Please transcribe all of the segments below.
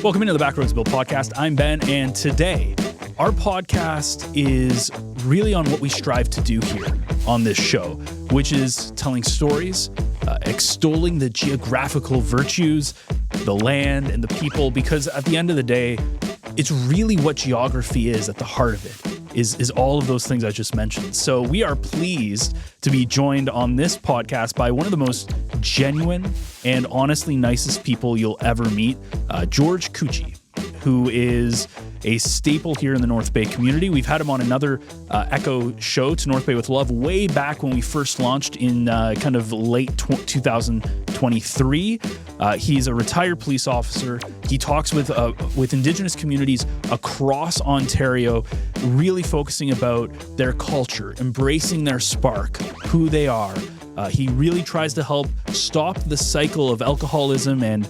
Welcome into the Backroads Bill Podcast. I'm Ben, and today our podcast is really on what we strive to do here on this show, which is telling stories, extolling the geographical virtues, the land, and the people, because at the end of the day, it's really what geography is at the heart of it. Is all of those things I just mentioned. So we are pleased to be joined on this podcast by one of the most genuine and honestly nicest people you'll ever meet, George Couchie, who is a staple here in the North Bay community. We've had him on another Echo show, To North Bay with Love, way back when we first launched in kind of late 2023. He's a retired police officer. He talks with Indigenous communities across Ontario, really focusing about their culture, embracing their spark, who they are. He really tries to help stop the cycle of alcoholism and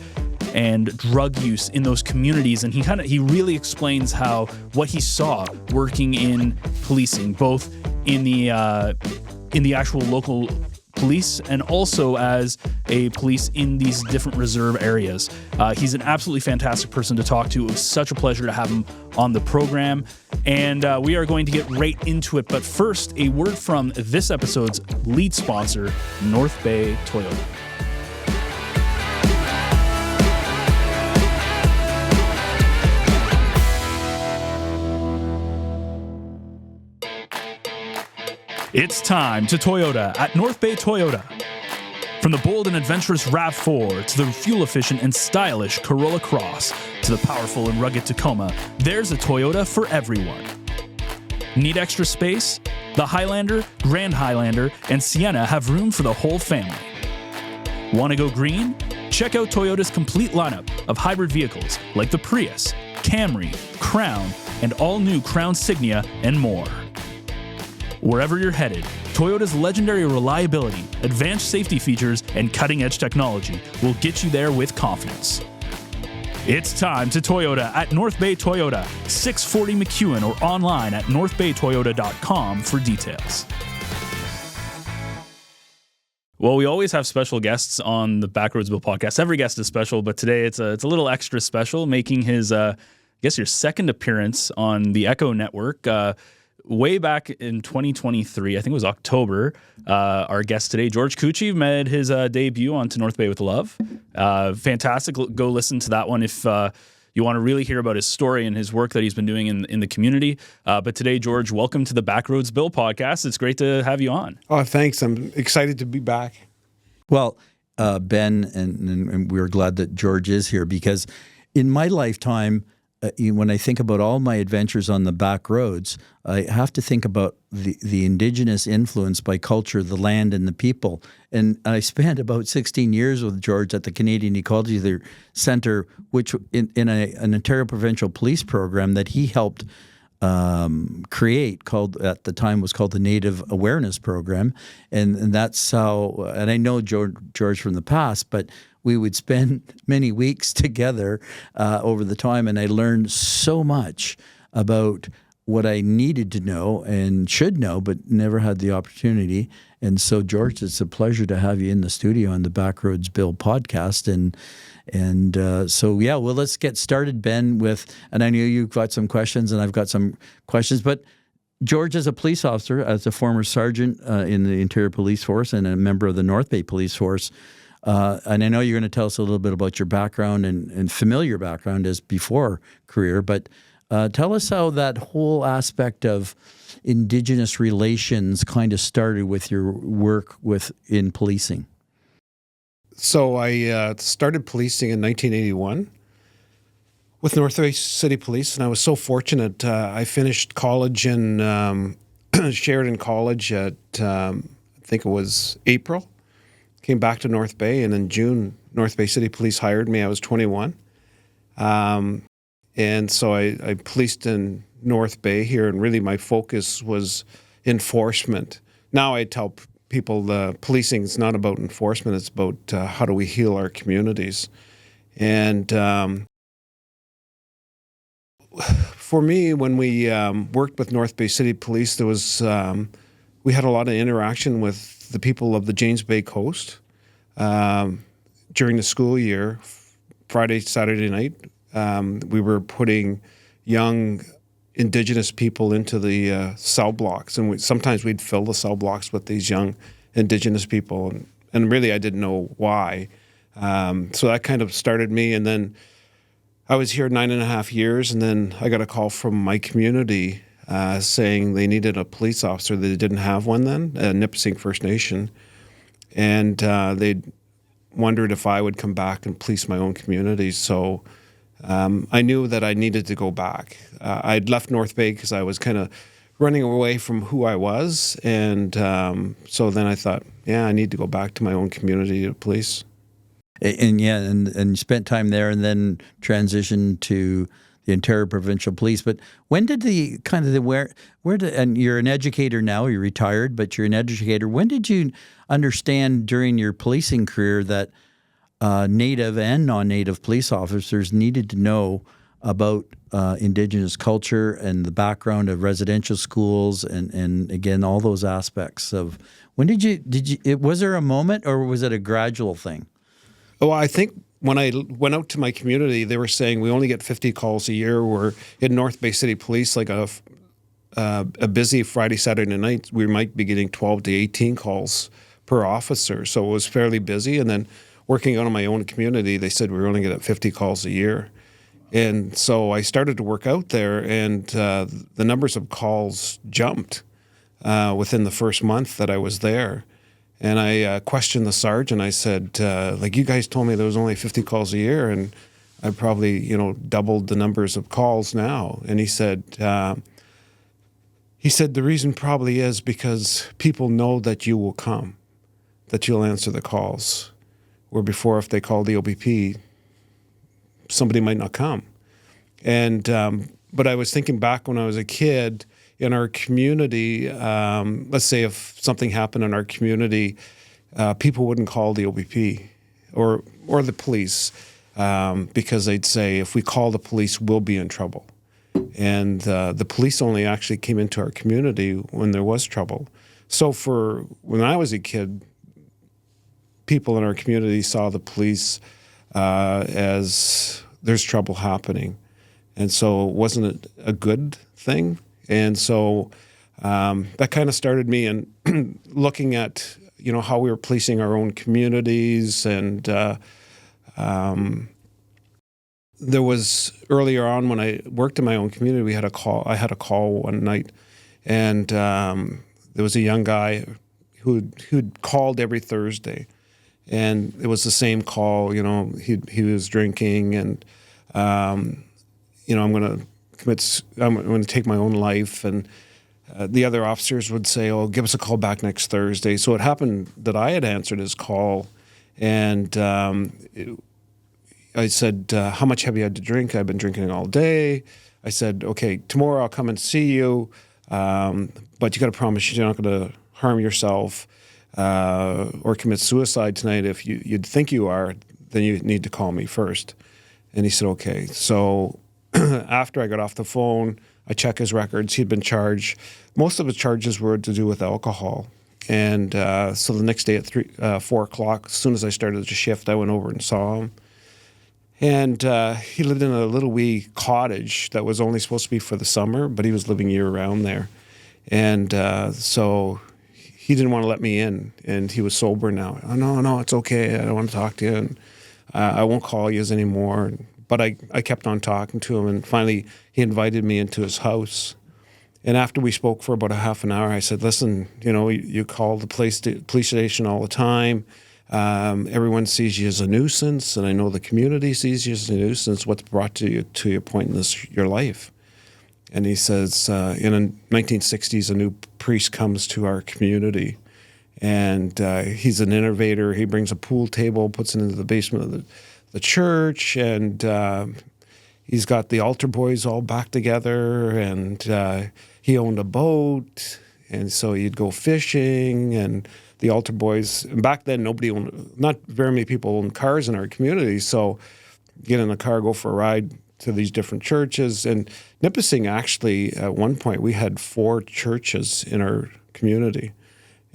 drug use in those communities, and he really explains how what he saw working in policing, both in the actual local police and also as a police in these different reserve areas. He's an absolutely fantastic person to talk to. It was such a pleasure to have him on the program, and we are going to get right into it. But first, a word from this episode's lead sponsor, North Bay Toyota. It's time to Toyota at North Bay Toyota. From the bold and adventurous RAV4 to the fuel-efficient and stylish Corolla Cross to the powerful and rugged Tacoma, there's a Toyota for everyone. Need extra space? The Highlander, Grand Highlander, and Sienna have room for the whole family. Want to go green? Check out Toyota's complete lineup of hybrid vehicles like the Prius, Camry, Crown, and all-new Crown Signia, and more. Wherever you're headed, Toyota's legendary reliability, advanced safety features, and cutting-edge technology will get you there with confidence. It's time to Toyota at North Bay Toyota, 640 McEwen, or online at northbaytoyota.com for details. Well, we always have special guests on the Backroads Bill Podcast. Every guest is special, but today it's a little extra special, making his, your second appearance on the Echo Network. Way back in 2023, I think it was October, our guest today, George Couchie, made his debut on To North Bay with Love. Fantastic. Go listen to that one if you want to really hear about his story and his work that he's been doing in the community. But today, George, welcome to the Backroads Bill Podcast. It's great to have you on. Oh, thanks. I'm excited to be back. Well, Ben, and we're glad that George is here, because in my lifetime, when I think about all my adventures on the back roads, I have to think about the Indigenous influence by culture, the land, and the people. And I spent about 16 years with George at the Canadian Ecology Centre, which in an Ontario Provincial Police program that he helped create, called at the time was called the Native Awareness Program. And that's how, and I know George from the past, but we would spend many weeks together over the time, and I learned so much about what I needed to know and should know, but never had the opportunity. And so, George, it's a pleasure to have you in the studio on the Backroads Bill Podcast. And so, well, let's get started, Ben, and I know you've got some questions, and I've got some questions, but George, as a police officer, as a former sergeant in the Interior Police Force and a member of the North Bay Police Force, and I know you're going to tell us a little bit about your background and familiar background as before career, but tell us how that whole aspect of Indigenous relations kind of started with your work in policing. So I started policing in 1981 with North Bay City Police, and I was so fortunate. I finished college in Sheridan College at, I think it was April. Came back to North Bay, and in June, North Bay City Police hired me. I was 21. And so I policed in North Bay here, and really my focus was enforcement. Now I tell people policing is not about enforcement, it's about how do we heal our communities. And for me, when we worked with North Bay City Police, there was we had a lot of interaction with the people of the James Bay Coast during the school year, Friday, Saturday night. we were putting young Indigenous people into the cell blocks, and sometimes we'd fill the cell blocks with these young Indigenous people, and really I didn't know why. So that kind of started me, and then I was here 9.5 years, and then I got a call from my community saying they needed a police officer. They didn't have one then, Nipissing First Nation, and they wondered if I would come back and police my own community. So I knew that I needed to go back. I'd left North Bay because I was kind of running away from who I was, and so then I thought, I need to go back to my own community to police. And you spent time there, and then transitioned to the Ontario Provincial Police. But when did and you're an educator now, you're retired, but you're an educator. When did you understand during your policing career that Native and non-Native police officers needed to know about Indigenous culture and the background of residential schools and again, all those aspects of when was there a moment, or was it a gradual thing? Oh, I think when I went out to my community, they were saying we only get 50 calls a year. We're in North Bay City Police, like a busy Friday, Saturday night, we might be getting 12 to 18 calls per officer. So it was fairly busy. And then working out in my own community, they said we were only getting 50 calls a year. And so I started to work out there, and the numbers of calls jumped within the first month that I was there. And I questioned the sergeant. I said, you guys told me there was only 50 calls a year, and I probably, doubled the numbers of calls now. And he said, the reason probably is because people know that you will come, that you'll answer the calls. Where before, if they called the OBP, somebody might not come. And but I was thinking back when I was a kid in our community, let's say if something happened in our community, people wouldn't call the OBP or the police because they'd say, if we call the police, we'll be in trouble. And the police only actually came into our community when there was trouble. So when I was a kid, people in our community saw the police as there's trouble happening. And so it wasn't a good thing. And so that kind of started me in looking at, how we were policing our own communities. And there was earlier on when I worked in my own community, I had a call one night, and there was a young guy who'd called every Thursday. And it was the same call, he was drinking, and, I'm going to take my own life. And the other officers would say, oh, give us a call back next Thursday. So it happened that I had answered his call, and I said, how much have you had to drink? I've been drinking all day. I said, okay, tomorrow I'll come and see you, but you got to promise you're not going to harm yourself or commit suicide tonight. If you'd think you are, then you need to call me first. And he said, okay. So after I got off the phone, I checked his records. He'd been charged. Most of his charges were to do with alcohol. And so the next day at 4 o'clock, as soon as I started the shift, I went over and saw him. And he lived in a little wee cottage that was only supposed to be for the summer, but he was living year-round there. And so he didn't want to let me in, and he was sober now. Oh, no, it's okay. I don't want to talk to you, and I won't call you anymore. But I kept on talking to him, and finally he invited me into his house. And after we spoke for about a half an hour, I said, listen, you call the police station all the time. Everyone sees you as a nuisance, and I know the community sees you as a nuisance. What's brought to your point in your life? And he says, in the 1960s, a new priest comes to our community, and he's an innovator. He brings a pool table, puts it into the basement of the church, and he's got the altar boys all back together, and he owned a boat, and so he'd go fishing, and the altar boys, and back then not very many people owned cars in our community, so get in the car, go for a ride to these different churches. And Nipissing, actually, at one point, we had 4 churches in our community.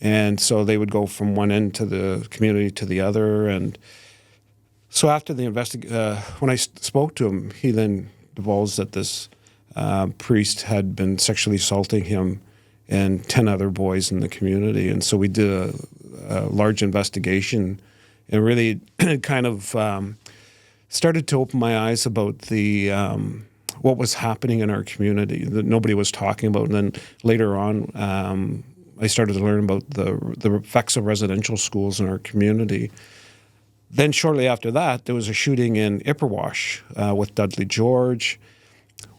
And so they would go from one end to the community to the other. And So after the when I spoke to him, he then divulged that this priest had been sexually assaulting him and 10 other boys in the community. And so we did a large investigation and really kind of started to open my eyes about the what was happening in our community that nobody was talking about. And then later on, I started to learn about the effects of residential schools in our community. Then shortly after that, there was a shooting in Ipperwash with Dudley George.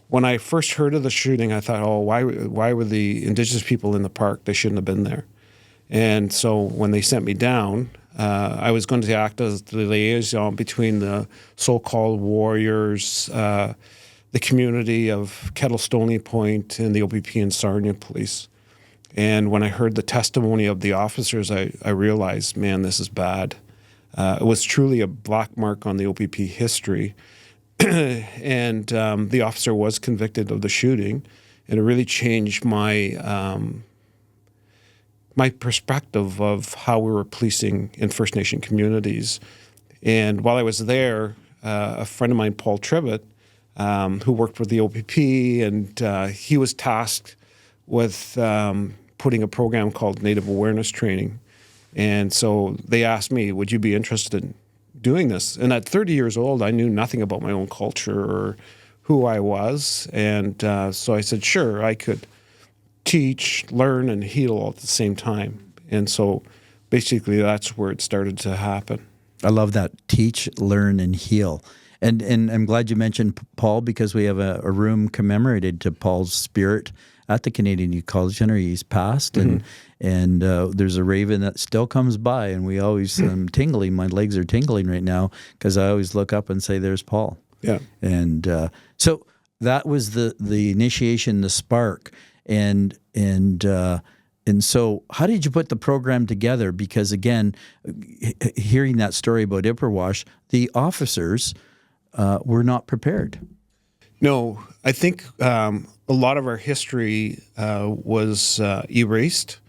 When I first heard of the shooting, I thought, oh, why were the Indigenous people in the park? They shouldn't have been there. And so when they sent me down, I was going to act as the liaison between the so-called warriors, the community of Kettle Stony Point, and the OPP and Sarnia police. And when I heard the testimony of the officers, I realized, man, this is bad. It was truly a black mark on the OPP history. And the officer was convicted of the shooting, and it really changed my my perspective of how we were policing in First Nation communities. And while I was there, a friend of mine, Paul Tribbett, who worked with the OPP, and he was tasked with putting a program called Native Awareness Training. And so they asked me, would you be interested in doing this? And at 30 years old, I knew nothing about my own culture or who I was. And so I said, sure, I could teach, learn, and heal all at the same time. And so basically that's where it started to happen. I love that. Teach, learn, and heal. And I'm glad you mentioned Paul, because we have a room commemorated to Paul's spirit at the Canadian Youth College Center. He's passed, and there's a raven that still comes by, and we always tingling. My legs are tingling right now because I always look up and say, "There's Paul." Yeah. And so that was the initiation, the spark, and so how did you put the program together? Because again, hearing that story about Ipperwash, the officers were not prepared. No, I think a lot of our history was erased.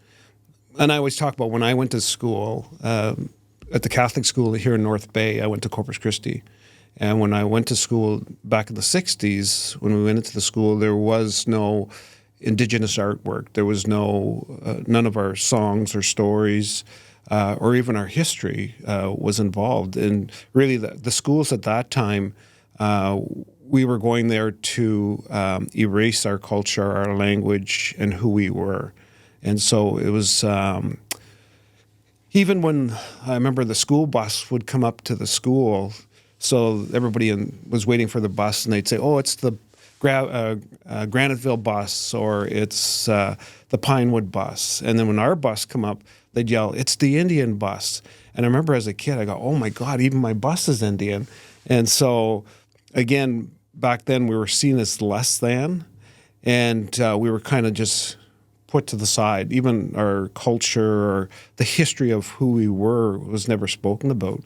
And I always talk about when I went to school, at the Catholic school here in North Bay, I went to Corpus Christi. And when I went to school back in the 60s, when we went into the school, there was no Indigenous artwork. There was none of our songs or stories or even our history was involved. And really the schools at that time, we were going there to erase our culture, our language, and who we were. And so it was, even when I remember the school bus would come up to the school, so everybody was waiting for the bus, and they'd say, oh, it's the Graniteville bus, or it's the Pinewood bus. And then when our bus come up, they'd yell, it's the Indian bus. And I remember as a kid, I go, oh my God, even my bus is Indian. And so again, back then we were seen as less than, and we were kind of just put to the side. Even our culture or the history of who we were was never spoken about.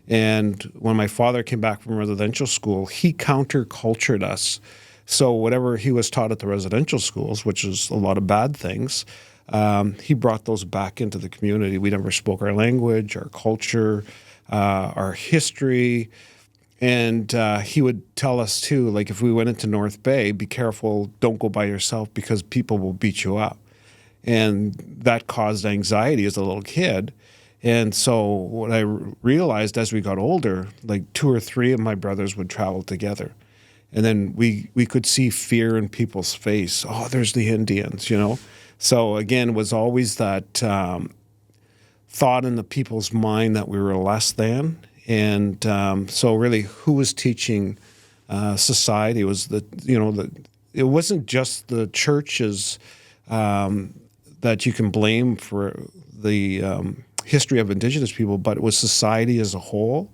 And when my father came back from residential school, he countercultured us. So whatever he was taught at the residential schools, which is a lot of bad things, he brought those back into the community. We never spoke our language, our culture, our history. And he would tell us too, like if we went into North Bay, be careful, don't go by yourself because people will beat you up. And that caused anxiety as a little kid. And so what I realized as we got older, like 2 or 3 of my brothers would travel together. And then we could see fear in people's face. Oh, there's the Indians, you know? So again, it was always that thought in the people's mind that we were less than. And so really who was teaching society was it wasn't just the churches that you can blame for the history of Indigenous people, but it was society as a whole,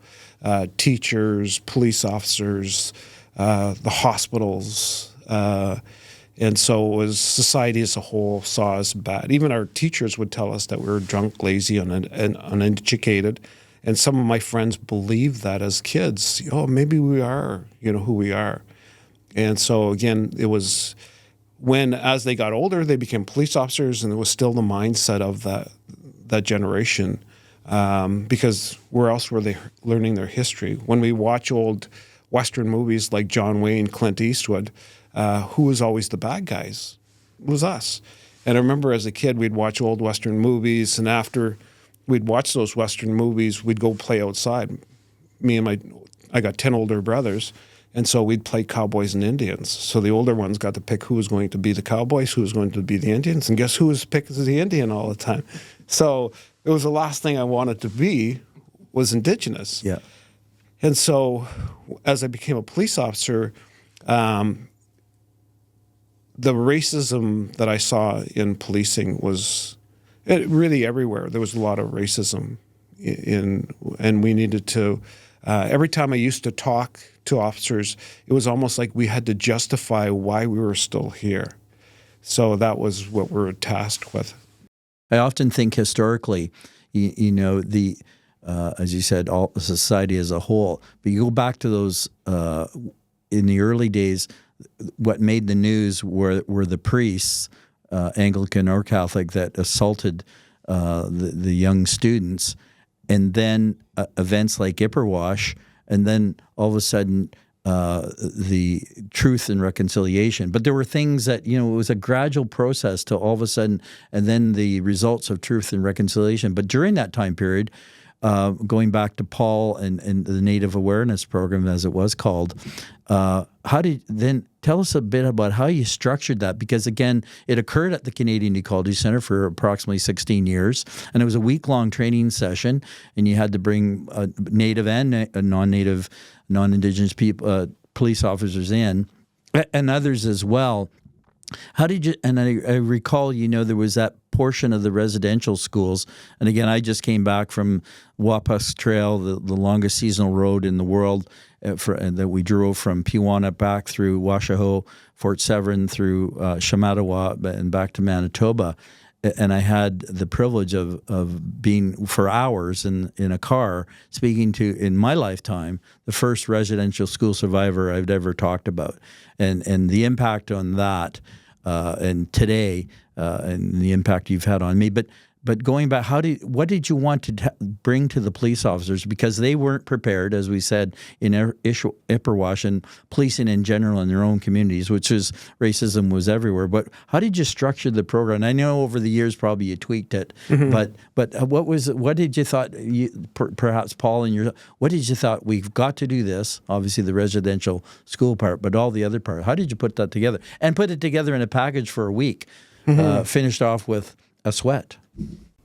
teachers, police officers, the hospitals. And so it was society as a whole saw us bad. Even our teachers would tell us that we were drunk, lazy, and uneducated. And some of my friends believed that as kids. Oh, maybe we are, who we are. And so again, it was when, as they got older, they became police officers, and it was still the mindset of that generation because where else were they learning their history? When we watch old Western movies like John Wayne, Clint Eastwood, who was always the bad guys? It was us. And I remember as a kid, we'd watch old Western movies, and after we'd watch those Western movies, we'd go play outside. I got 10 older brothers, and so we'd play cowboys and Indians. So the older ones got to pick who was going to be the cowboys, who was going to be the Indians, and guess who was picked as the Indian all the time? So it was the last thing I wanted to be was Indigenous. Yeah. And so as I became a police officer, the racism that I saw in policing was really everywhere. There was a lot of racism and we needed to, every time I used to talk to officers, it was almost like we had to justify why we were still here. So that was what we were tasked with. I often think historically, as you said, all society as a whole, but you go back to those, in the early days, what made the news were the priests, Anglican or Catholic, that assaulted the young students, and then events like Ipperwash, and then all of a sudden the Truth and Reconciliation. But there were things that, it was a gradual process to all of a sudden, and then the results of Truth and Reconciliation. But during that time period, going back to Paul and the Native Awareness Program, as it was called, tell us a bit about how you structured that, because again, it occurred at the Canadian Ecology Centre for approximately 16 years, and it was a week-long training session, and you had to bring Native and non-Native, non-Indigenous people, police officers in, and others as well. How did you, and I recall, there was that portion of the residential schools, and again, I just came back from Wapusk Trail, the longest seasonal road in the world, that we drove from Pewanuck back through Washoe, Fort Severn, through Shamattawa, and back to Manitoba. And I had the privilege of being for hours in a car speaking to, in my lifetime, the first residential school survivor I've ever talked about, and the impact on that, and today, and the impact you've had on me. But going back, what did you want to bring to the police officers? Because they weren't prepared, as we said, in Ipperwash and policing in general in their own communities, which is racism was everywhere. But how did you structure the program? I know over the years probably you tweaked it, but what did you thought? Perhaps Paul and what did you thought? We've got to do this. Obviously the residential school part, but all the other part. How did you put that together and put it together in a package for a week, finished off with a sweat?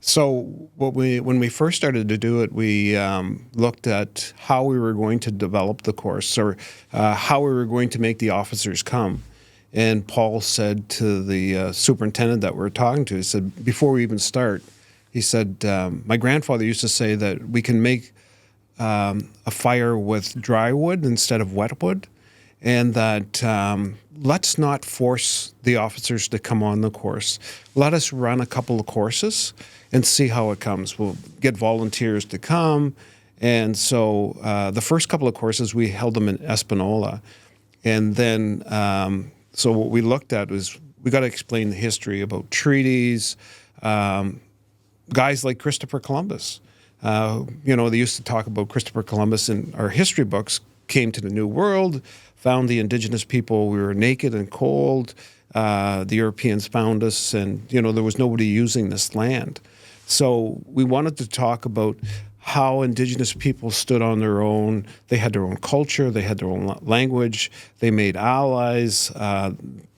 So when we first started to do it, we looked at how we were going to develop the course, or how we were going to make the officers come. And Paul said to the superintendent that we were talking to, he said, before we even start, he said, my grandfather used to say that we can make a fire with dry wood instead of wet wood, and that let's not force the officers to come on the course. Let us run a couple of courses and see how it comes. We'll get volunteers to come. And so the first couple of courses, we held them in Espanola. And then, so what we looked at was we got to explain the history about treaties, guys like Christopher Columbus. They used to talk about Christopher Columbus in our history books, came to the New World, found the Indigenous people. We were naked and cold. The Europeans found us, and there was nobody using this land. So we wanted to talk about how Indigenous people stood on their own. They had their own culture. They had their own language. They made allies.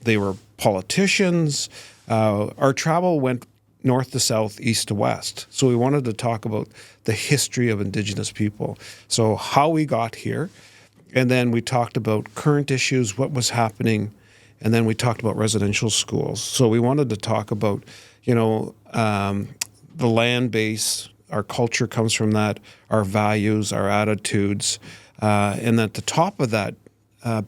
They were politicians. Our travel went north to south, east to west. So we wanted to talk about the history of Indigenous people. So how we got here. And then we talked about current issues, what was happening, and then we talked about residential schools. So we wanted to talk about, the land base, our culture comes from that, our values, our attitudes, and at the top of that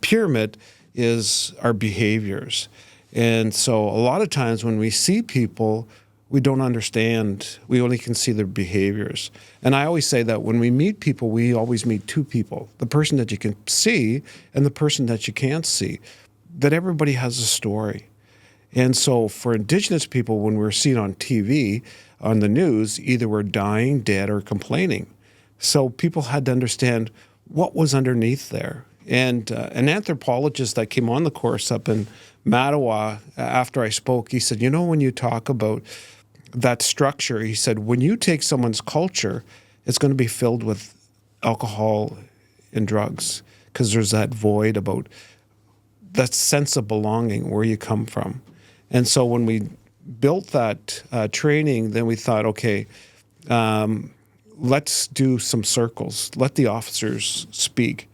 pyramid is our behaviors. And so a lot of times when we see people, we don't understand. We only can see their behaviors. And I always say that when we meet people, we always meet two people, the person that you can see and the person that you can't see, that everybody has a story. And so for Indigenous people, when we're seen on TV, on the news, either we're dying, dead, or complaining. So people had to understand what was underneath there. And an anthropologist that came on the course up in Mattawa, after I spoke, he said, when you talk about that structure, he said, when you take someone's culture, it's going to be filled with alcohol and drugs, because there's that void about that sense of belonging, where you come from. And so when we built that training, then we thought, okay, let's do some circles. Let the officers speak.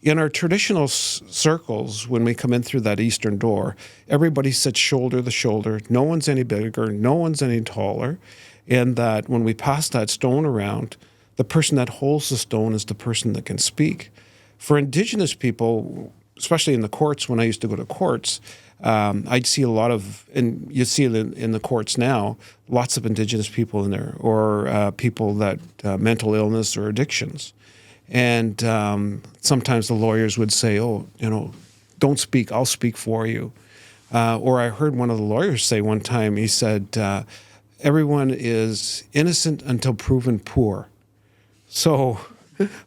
In our traditional circles, when we come in through that eastern door, everybody sits shoulder to shoulder. No one's any bigger. No one's any taller. And that when we pass that stone around, the person that holds the stone is the person that can speak. For Indigenous people, especially in the courts, when I used to go to courts, I'd see a lot of, and you see it in the courts now, lots of Indigenous people in there, or people that mental illness or addictions. And sometimes the lawyers would say, don't speak, I'll speak for you. Or I heard one of the lawyers say one time, he said, everyone is innocent until proven poor. So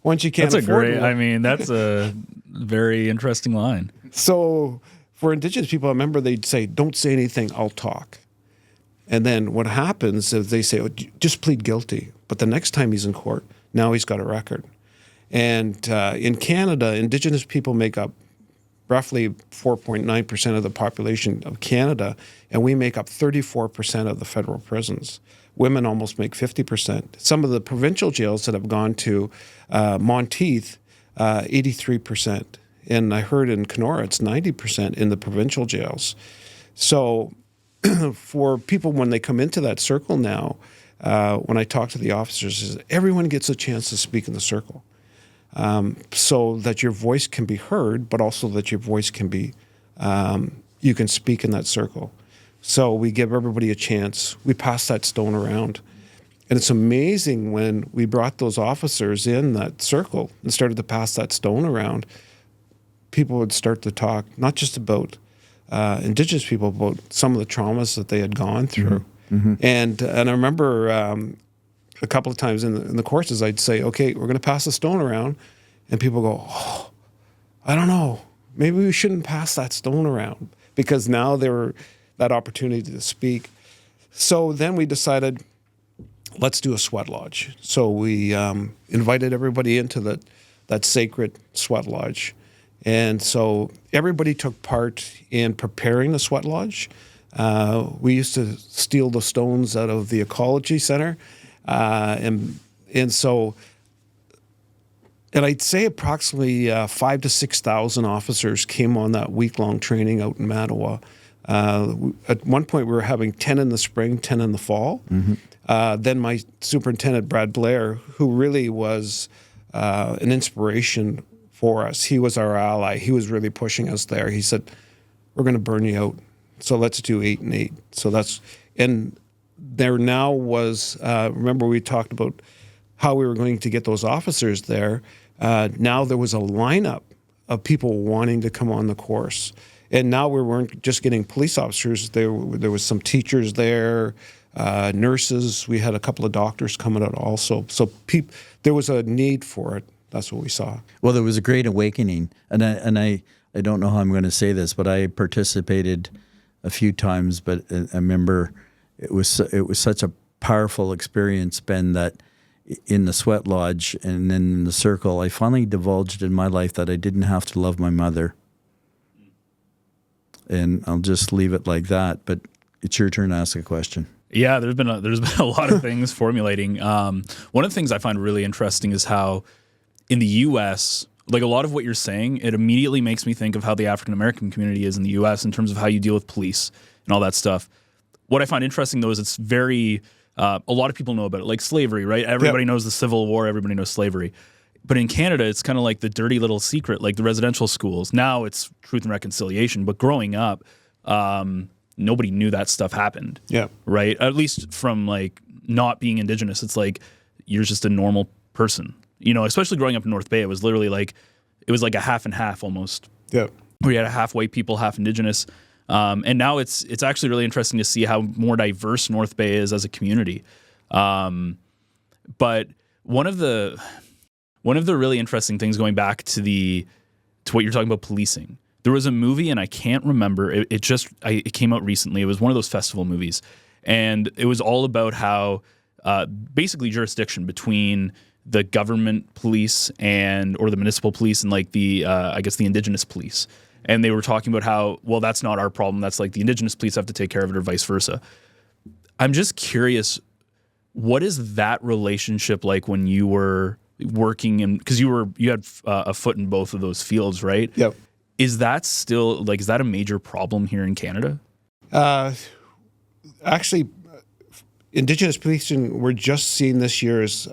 once you can't afford it. That's a very interesting line. So for Indigenous people, I remember they'd say, don't say anything, I'll talk. And then what happens is they say, just plead guilty. But the next time he's in court, now he's got a record. And in Canada, Indigenous people make up roughly 4.9% of the population of Canada, and we make up 34% of the federal prisons. Women almost make 50%. Some of the provincial jails that have gone to Monteith, 83%. And I heard in Kenora, it's 90% in the provincial jails. So for people, when they come into that circle now, when I talk to the officers, everyone gets a chance to speak in the circle. So that your voice can be heard, but also that your voice can be, you can speak in that circle. So we give everybody a chance. We pass that stone around. And it's amazing when we brought those officers in that circle and started to pass that stone around, people would start to talk, not just about Indigenous people, about some of the traumas that they had gone through. Mm-hmm. And I remember a couple of times in the courses, I'd say, okay, we're going to pass the stone around. And people go, I don't know, maybe we shouldn't pass that stone around, because now there were that opportunity to speak. So then we decided, let's do a sweat lodge. So we invited everybody into that sacred sweat lodge. And so everybody took part in preparing the sweat lodge. We used to steal the stones out of the ecology center. And I'd say approximately 5,000 to 6,000 officers came on that week-long training out in Mattawa. At one point, we were having 10 in the spring, 10 in the fall. Mm-hmm. Then my superintendent, Brad Blair, who really was an inspiration for us. He was our ally. He was really pushing us there. He said, we're going to burn you out, so let's do 8 and 8. So and there now was, remember we talked about how we were going to get those officers there. Now there was a lineup of people wanting to come on the course. And now we weren't just getting police officers. There was some teachers there, nurses. We had a couple of doctors coming out also. So there was a need for it. That's what we saw. Well, there was a great awakening. And I don't know how I'm going to say this, but I participated a few times. But I remember it was such a powerful experience, Ben, that in the sweat lodge and then in the circle, I finally divulged in my life that I didn't have to love my mother. And I'll just leave it like that. But it's your turn to ask a question. Yeah, there's been a lot of things formulating. One of the things I find really interesting is how in the U.S., like a lot of what you're saying, it immediately makes me think of how the African American community is in the U.S. in terms of how you deal with police and all that stuff. What I find interesting though is it's very a lot of people know about it, like slavery, right? Everybody knows the Civil War, everybody knows slavery. But in Canada, it's kind of like the dirty little secret, like the residential schools. Now it's Truth and Reconciliation, but growing up, nobody knew that stuff happened. Yeah. Right? At least from like not being Indigenous, it's like you're just a normal person. You know, especially growing up in North Bay, it was literally like, it was like a half and half almost. Yeah. Where you had a half white people, half Indigenous. And now it's actually really interesting to see how more diverse North Bay is as a community. But one of the really interesting things, going back to what you're talking about policing, there was a movie, and I can't remember. It came out recently. It was one of those festival movies, and it was all about how basically jurisdiction between the government police or the municipal police and like the Indigenous police. And they were talking about how, well, that's not our problem. That's like the Indigenous police have to take care of it, or vice versa. I'm just curious, what is that relationship like when you were working in, because you had a foot in both of those fields, right? Yep. Is that still is that a major problem here in Canada? Actually, Indigenous policing, we're just seeing this year is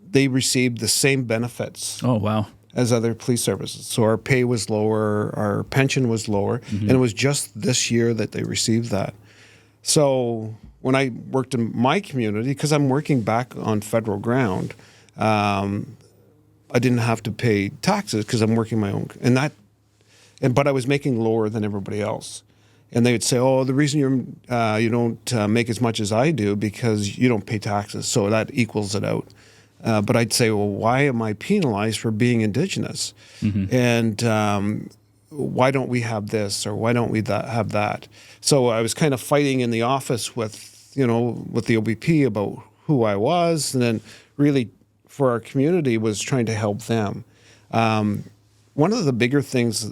they received the same benefits. Oh, wow. As other police services. So our pay was lower, our pension was lower, and it was just this year that they received that. So when I worked in my community, because I'm working back on federal ground, I didn't have to pay taxes because I'm working my own, but I was making lower than everybody else. And they would say, "Oh, the reason you don't make as much as I do because you don't pay taxes, so that equals it out." But I'd say, "Well, why am I penalized for being Indigenous? And why don't we have this, or why don't we have that?" So I was kind of fighting in the office with the OBP about who I was, and then really for our community was trying to help them. One of the bigger things,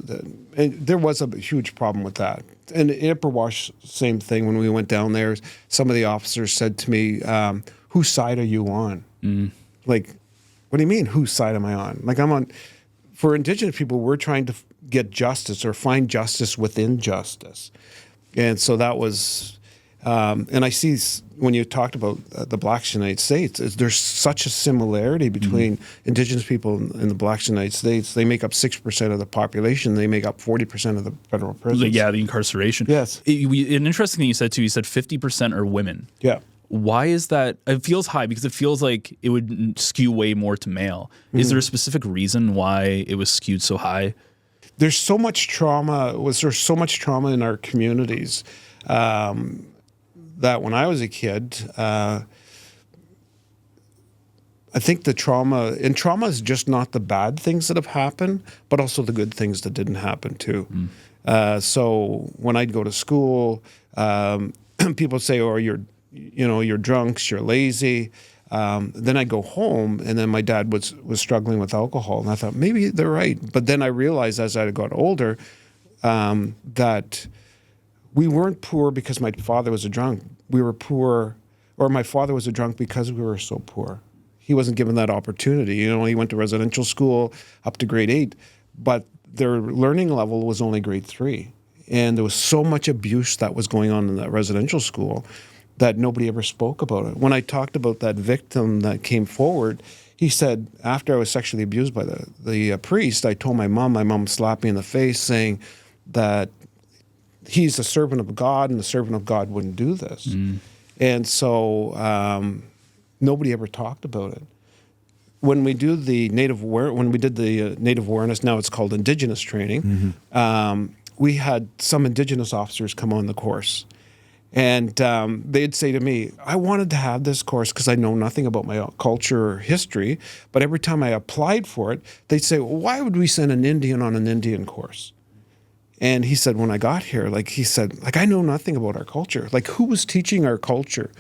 and there was a huge problem with that. And in Upper Wash, same thing. When we went down there, some of the officers said to me, "Whose side are you on?" Like, what do you mean, whose side am I on? Like, for Indigenous people, we're trying to get justice or find justice within justice. And so that was, and I see when you talked about the Blacks in the United States, there's such a similarity between Indigenous people and the Blacks in the United States. They make up 6% of the population. They make up 40% of the federal prisons. Yeah, the incarceration. Yes. An interesting thing you said, too, you said 50% are women. Yeah. Why is that? It feels high because it feels like it would skew way more to male. Is there a specific reason why it was skewed so high? There's so much trauma. There's so much trauma in our communities that when I was a kid, I think the trauma is just not the bad things that have happened, but also the good things that didn't happen too. So when I'd go to school, people say, "Oh, you're drunks, you're lazy." Then I'd go home, and then my dad was struggling with alcohol, and I thought maybe they're right. But then I realized as I got older that we weren't poor because my father was a drunk. We were poor, or my father was a drunk because we were so poor. He wasn't given that opportunity. He went to residential school up to grade 8, but their learning level was only grade 3. And there was so much abuse that was going on in that residential school that nobody ever spoke about it. When I talked about that victim that came forward, he said, after I was sexually abused by the priest, I told my mom slapped me in the face saying that he's a servant of God and the servant of God wouldn't do this. And so nobody ever talked about it. When we did the Native Awareness, now it's called Indigenous training, we had some Indigenous officers come on the course. And they'd say to me, "I wanted to have this course because I know nothing about my culture or history, but every time I applied for it, they'd say, 'Well, why would we send an Indian on an Indian course?'" And he said, when I got here, I know nothing about our culture. Like, who was teaching our culture?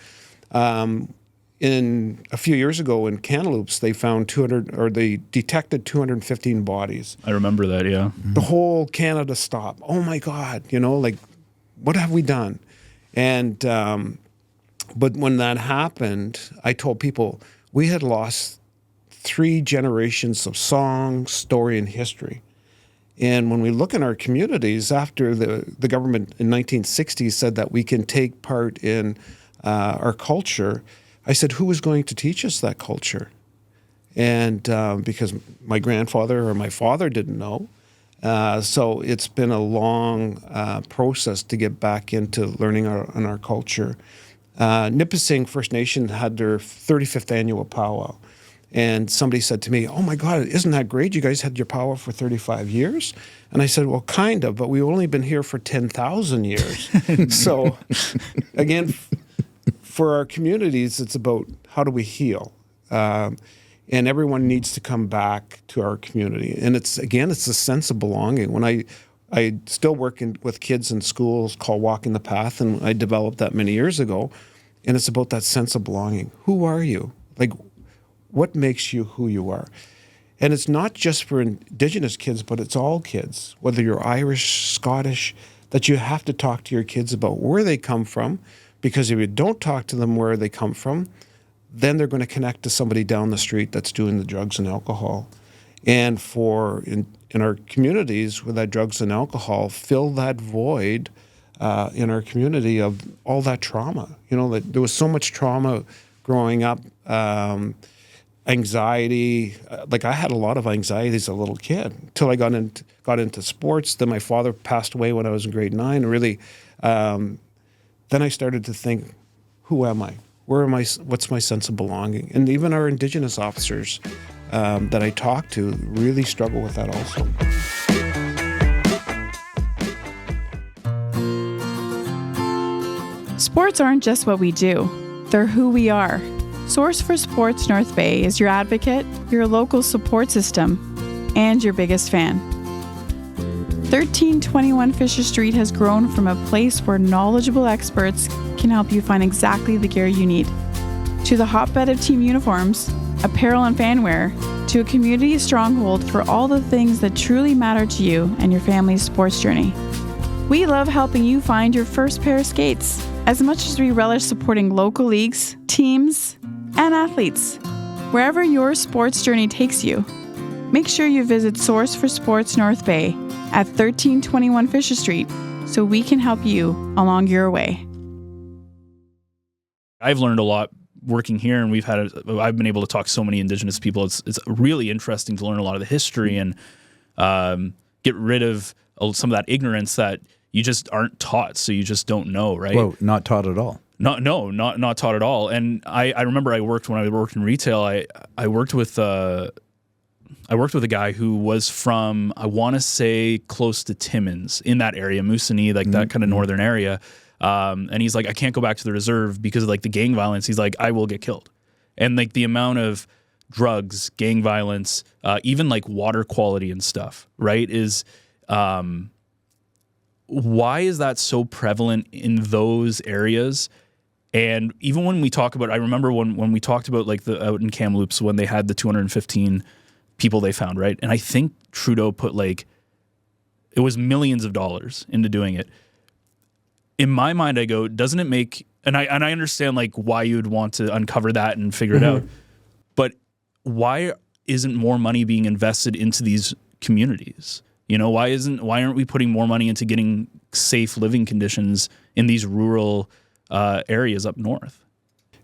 In a few years ago in Kamloops, they found they detected 215 bodies. I remember that, yeah. The whole Canada stopped. Oh my God, what have we done? And but when that happened, I told people we had lost 3 generations of song, story, and history. And when we look in our communities, after the government in 1960 said that we can take part in our culture, I said, who is going to teach us that culture? And because my grandfather or my father didn't know. So it's been a long process to get back into learning our culture. Nipissing First Nation had their 35th annual powwow. And somebody said to me, "Oh my God, isn't that great? You guys had your power for 35 years." And I said, "Well, kind of, but we've only been here for 10,000 years." So again, for our communities, it's about how do we heal? And everyone needs to come back to our community. And it's a sense of belonging. When I still work with kids in schools called Walking the Path, and I developed that many years ago. And it's about that sense of belonging. Who are you? Like, what makes you who you are? And it's not just for Indigenous kids, but it's all kids, whether you're Irish, Scottish, that you have to talk to your kids about where they come from, because if you don't talk to them where they come from, then they're going to connect to somebody down the street that's doing the drugs and alcohol. And in our communities with that drugs and alcohol, fill that void in our community of all that trauma. You know, that there was so much trauma growing up. Anxiety, like I had a lot of anxiety as a little kid until I got into sports. Then my father passed away when I was in grade 9. And really, then I started to think, who am I? Where am I? What's my sense of belonging? And even our Indigenous officers that I talk to really struggle with that also. Sports aren't just what we do, they're who we are. Source for Sports North Bay is your advocate, your local support system, and your biggest fan. 1321 Fisher Street has grown from a place where knowledgeable experts can help you find exactly the gear you need, to the hotbed of team uniforms, apparel and fanwear, to a community stronghold for all the things that truly matter to you and your family's sports journey. We love helping you find your first pair of skates, as much as we relish supporting local leagues, teams, and athletes. Wherever your sports journey takes you, make sure you visit Source for Sports North Bay at 1321 Fisher Street so we can help you along your way. I've learned a lot working here, and I've been able to talk to so many Indigenous people. It's really interesting to learn a lot of the history and get rid of some of that ignorance that you just aren't taught, so you just don't know, right? Well, not taught at all. Not taught at all. And I remember when I worked in retail, I worked with a guy who was from, I want to say, close to Timmins, in that area, Moosonee, like that kind of northern area. And he's like, I can't go back to the reserve because of like the gang violence. He's like, I will get killed. And like the amount of drugs, gang violence, even like water quality and stuff, right, is why is that so prevalent in those areas? And even when we talk about, I remember when we talked about like out in Kamloops when they had the 215 people they found, right? And I think Trudeau put like, it was millions of dollars into doing it. In my mind, I go, doesn't it make, and I understand like why you'd want to uncover that and figure it out, but why isn't more money being invested into these communities? You know, why aren't we putting more money into getting safe living conditions in these rural areas up north?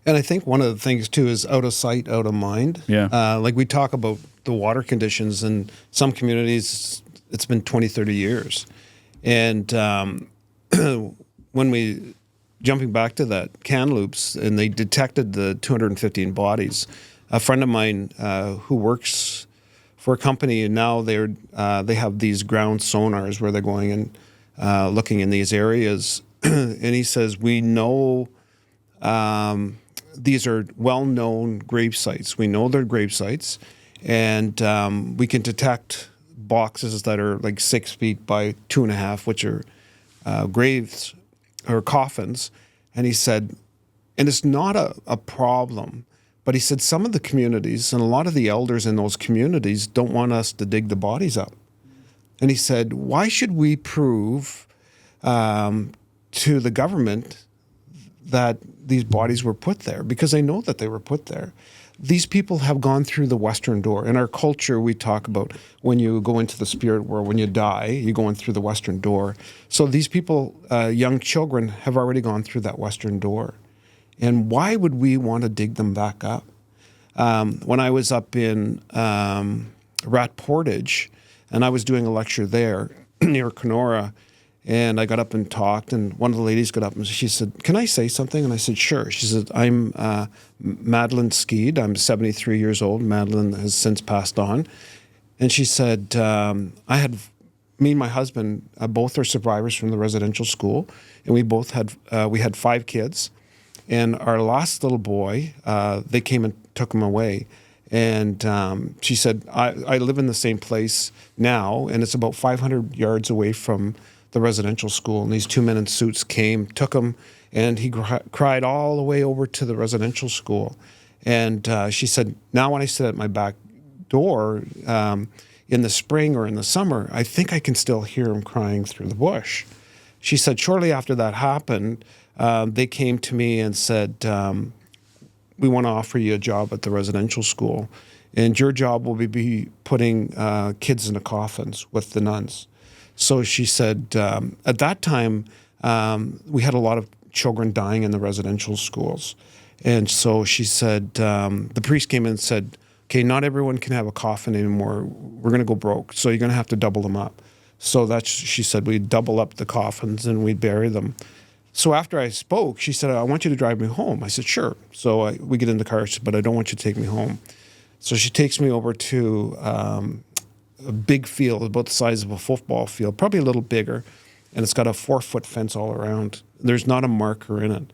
And I think one of the things too is out of sight, out of mind. Yeah. Like we talk about the water conditions in some communities, it's been 20, 30 years. And when jumping back to that Kamloops, and they detected the 215 bodies, a friend of mine who works for a company, and now they have these ground sonars where they're going and looking in these areas. And he says, we know these are well-known grave sites. We know they're grave sites, and we can detect boxes that are like 6 feet by 2.5, which are graves or coffins. And he said, and it's not a problem, but he said some of the communities and a lot of the elders in those communities don't want us to dig the bodies up. And he said, why should we prove to the government that these bodies were put there? Because they know that they were put there. These people have gone through the Western door. In our culture, we talk about when you go into the spirit world, when you die, you're going through the Western door. So these people, young children, have already gone through that Western door. And why would we want to dig them back up? When I was up in Rat Portage, and I was doing a lecture there near Kenora, And I got up and talked, and one of the ladies got up and she said, "Can I say something?" And I said, "Sure." She said, "I'm Madeline Skeed. I'm 73 years old. Madeline has since passed on." And she said, me and my husband, both are survivors from the residential school, and we both had 5 kids. And our last little boy, they came and took him away. And she said, I live in the same place now, and it's about 500 yards away from the residential school. And these 2 men in suits came, took him, and he cried all the way over to the residential school. And she said, now when I sit at my back door in the spring or in the summer, I think I can still hear him crying through the bush. She said, shortly after that happened, they came to me and said, we want to offer you a job at the residential school, and your job will be putting kids into coffins with the nuns. So she said, at that time, we had a lot of children dying in the residential schools. And so she said, the priest came in and said, okay, not everyone can have a coffin anymore. We're going to go broke, so you're going to have to double them up. So she said, we'd double up the coffins and we'd bury them. So after I spoke, she said, I want you to drive me home. I said, sure. So we get in the car, but I don't want you to take me home. So she takes me over to a big field, about the size of a football field, probably a little bigger, and it's got a 4-foot fence all around. There's not a marker in it.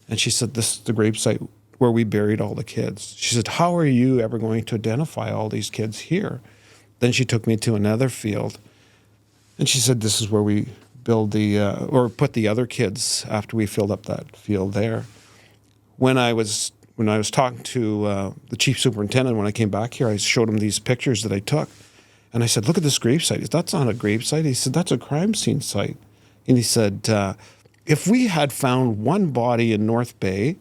And she said, this is the gravesite where we buried all the kids. She said, how are you ever going to identify all these kids here? Then she took me to another field, and she said, this is where we build put the other kids after we filled up that field there. When I was talking to the chief superintendent, when I came back here, I showed him these pictures that I took. And I said, look at this gravesite. That's not a gravesite. He said, that's a crime scene site. And he said, if we had found one body in North Bay,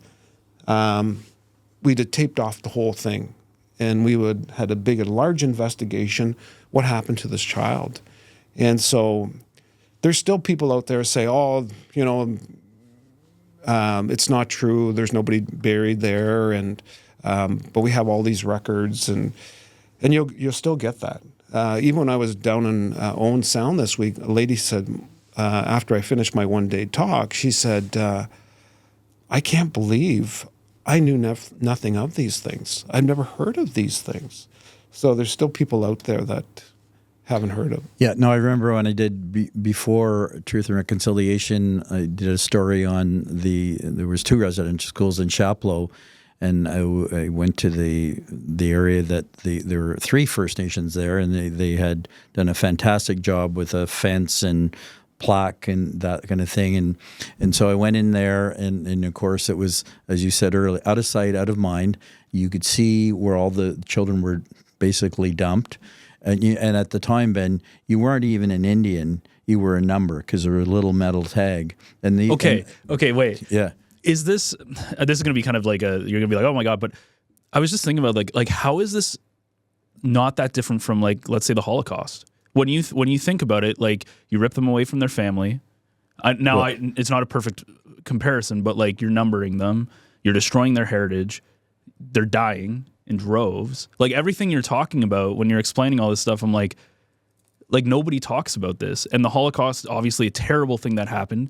we'd have taped off the whole thing. And we would had a large investigation. What happened to this child? And so there's still people out there say, oh, it's not true. There's nobody buried there. And but we have all these records, and you'll still get that. Even when I was down in Owen Sound this week, a lady said, after I finished my one-day talk, she said, I can't believe I knew nothing of these things. I've never heard of these things. So there's still people out there that haven't heard of. Yeah, no, I remember when I did before Truth and Reconciliation, I did a story on there was 2 residential schools in Chapleau, and I went to the area that there were 3 First Nations there, and they had done a fantastic job with a fence and plaque and that kind of thing. And so I went in there, and of course it was, as you said earlier, out of sight, out of mind. You could see where all the children were basically dumped. And at the time, Ben, you weren't even an Indian. You were a number because there were a little metal tag. Okay, wait. Yeah. Is this is going to be kind of like you're going to be like, oh my God, but I was just thinking about like how is this not that different from, like, let's say the Holocaust? When you think about it, like, you rip them away from their family. It's not a perfect comparison, but like, you're numbering them, you're destroying their heritage, they're dying in droves. Like, everything you're talking about when you're explaining all this stuff, I'm like nobody talks about this. And the Holocaust, obviously a terrible thing that happened,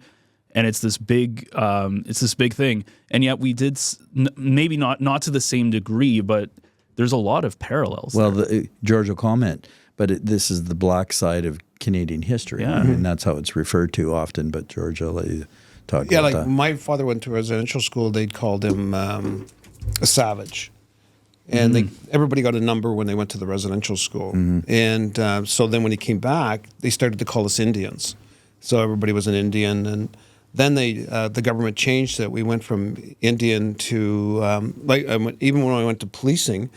and it's this big thing. And yet we did maybe not to the same degree, but there's a lot of parallels. Well, George will comment, but this is the black side of Canadian history. Yeah. I mean, that's how it's referred to often. But George, I'll let you talk about that. My father went to residential school. They'd called him a savage. And everybody got a number when they went to the residential school. And so then when he came back, they started to call us Indians. So everybody was an Indian. And then the government changed it. We went from Indian to, even when I went to policing,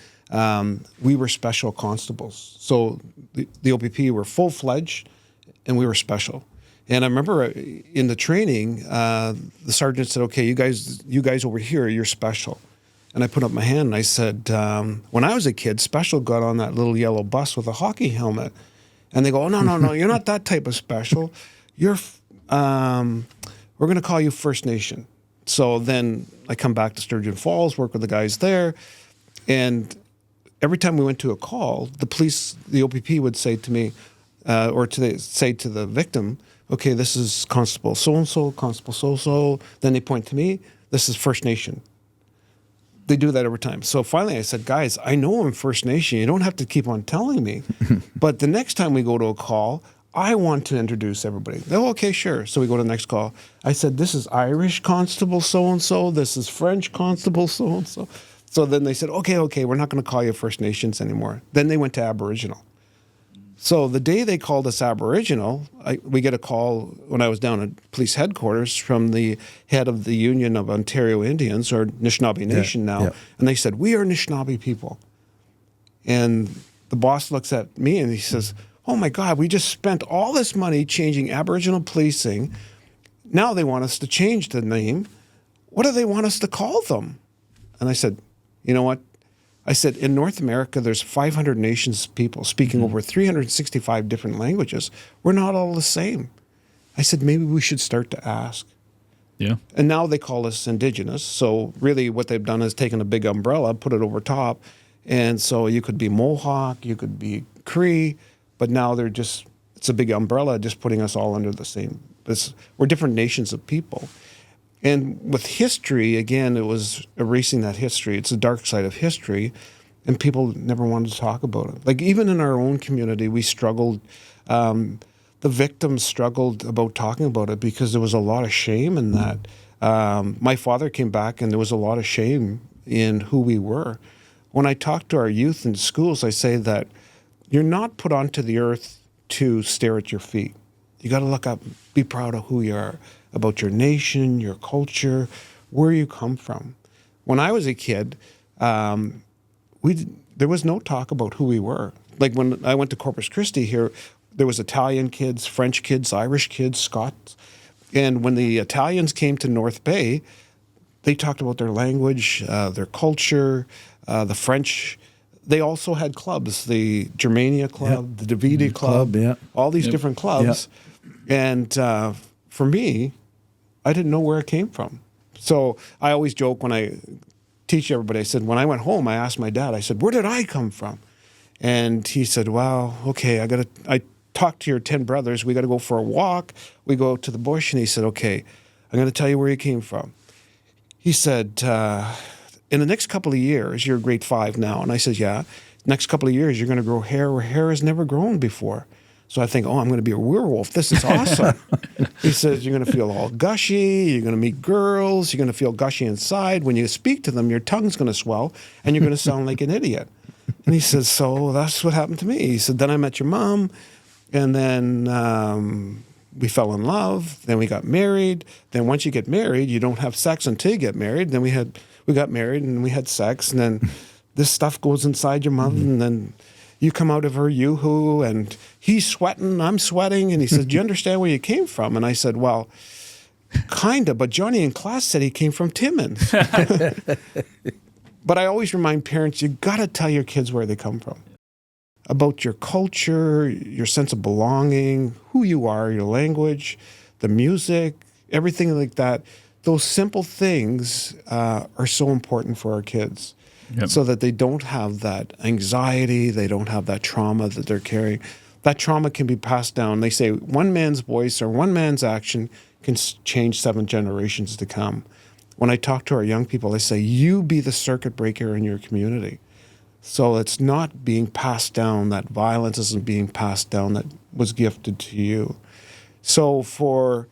we were special constables. So the OPP were full-fledged, and we were special. And I remember in the training, the sergeant said, okay, you guys over here, you're special. And I put up my hand and I said, when I was a kid, special got on that little yellow bus with a hockey helmet. And they go, oh, no, you're not that type of special. We're going to call you First Nation. So then I come back to Sturgeon Falls, work with the guys there. And every time we went to a call, the OPP would say to me, say to the victim, okay, this is Constable so-and-so, Constable so-so. Then they point to me, this is First Nation. They do that every time. So finally I said, guys, I know I'm First Nation. You don't have to keep on telling me. But the next time we go to a call, I want to introduce everybody. Oh, okay, sure. So we go to the next call. I said, this is Irish Constable so-and-so. This is French Constable so-and-so. So then they said, okay, we're not going to call you First Nations anymore. Then they went to Aboriginal. So the day they called us Aboriginal, we get a call when I was down at police headquarters from the head of the Union of Ontario Indians, or Anishinaabe Nation now, and they said, we are Anishinaabe people. And the boss looks at me and he says, oh my God, we just spent all this money changing Aboriginal policing. Now they want us to change the name. What do they want us to call them? And I said, you know what? I said, in North America, there's 500 nations people speaking over 365 different languages. We're not all the same. I said, maybe we should start to ask. Yeah. And now they call us Indigenous. So really what they've done is taken a big umbrella, put it over top. And so you could be Mohawk, you could be Cree, but now it's a big umbrella just putting us all under the same. We're different nations of people. And with history, again, it was erasing that history. It's the dark side of history, and people never wanted to talk about it. Like even in our own community, we struggled. The victims struggled about talking about it because there was a lot of shame in that. My father came back, and there was a lot of shame in who we were. When I talk to our youth in schools, I say that you're not put onto the earth to stare at your feet. You got to look up, be proud of who you are, about your nation, your culture, where you come from. When I was a kid, there was no talk about who we were. Like when I went to Corpus Christi here, there was Italian kids, French kids, Irish kids, Scots. And when the Italians came to North Bay, they talked about their language, their culture, the French. They also had clubs, the Germania Club, the Davide Club, all these different clubs. And for me, I didn't know where it came from. So I always joke when I teach everybody, I said, when I went home, I asked my dad, I said, where did I come from? And he said, well, okay, I talked to your 10 brothers. We got to go for a walk. We go out to the bush. And he said, okay, I'm going to tell you where you came from. He said, in the next couple of years, you're grade 5 now. And I said, yeah, next couple of years, you're going to grow hair where hair has never grown before. So I think, I'm going to be a werewolf. This is awesome. He says, you're going to feel all gushy. You're going to meet girls. You're going to feel gushy inside. When you speak to them, your tongue's going to swell, and you're going to sound like an idiot. And he says, so that's what happened to me. He said, then I met your mom, and then we fell in love. Then we got married. Then once you get married, you don't have sex until you get married. Then we got married, and we had sex, and then this stuff goes inside your mom, and then you come out of her yoo-hoo, and he's sweating, I'm sweating. And he says, do you understand where you came from? And I said, well, kind of, but Johnny in class said he came from Timmins. But I always remind parents, you got to tell your kids where they come from. About your culture, your sense of belonging, who you are, your language, the music, everything like that. Those simple things are so important for our kids. Yep. So that they don't have that anxiety, they don't have that trauma that they're carrying. That trauma can be passed down. They say one man's voice or one man's action can change 7 generations to come. When I talk to our young people, I say, you be the circuit breaker in your community. So it's not being passed down, that violence isn't being passed down that was gifted to you. So for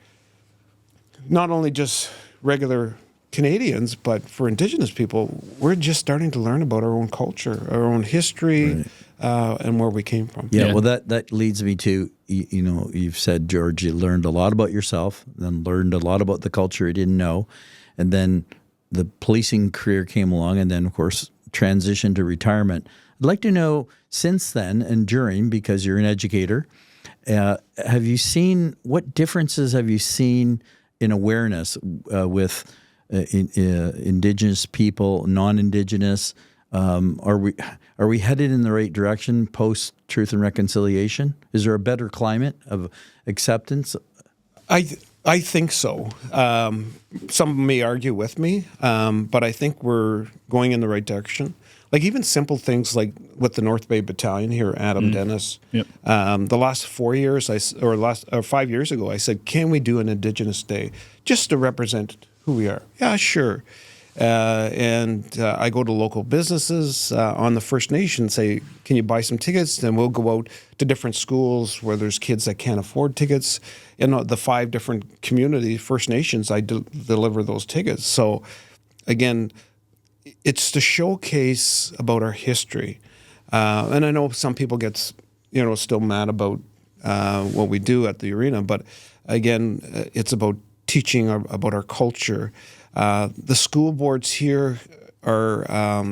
not only just regular Canadians, but for Indigenous people, we're just starting to learn about our own culture, our own history, and where we came from. Yeah, well, that leads me to, you've said, George, you learned a lot about yourself, then learned a lot about the culture you didn't know, and then the policing career came along, and then, of course, transition to retirement. I'd like to know, since then and during, because you're an educator, what differences have you seen in awareness with Indigenous people, non-Indigenous? Are we headed in the right direction post Truth and Reconciliation? Is there a better climate of acceptance? I think so. Some may argue with me, but I think we're going in the right direction. like even simple things like with the North Bay Battalion here, Adam Dennis. Yep. The last 4 years, 5 years ago, I said, can we do an Indigenous Day just to represent who we are? Yeah, sure. And I go to local businesses on the First Nation, say, can you buy some tickets? Then we'll go out to different schools where there's kids that can't afford tickets. In the 5 different community First Nations, I deliver those tickets. So again, it's to showcase about our history. And I know some people get, still mad about what we do at the arena, but again, it's about teaching about our culture. The school boards here are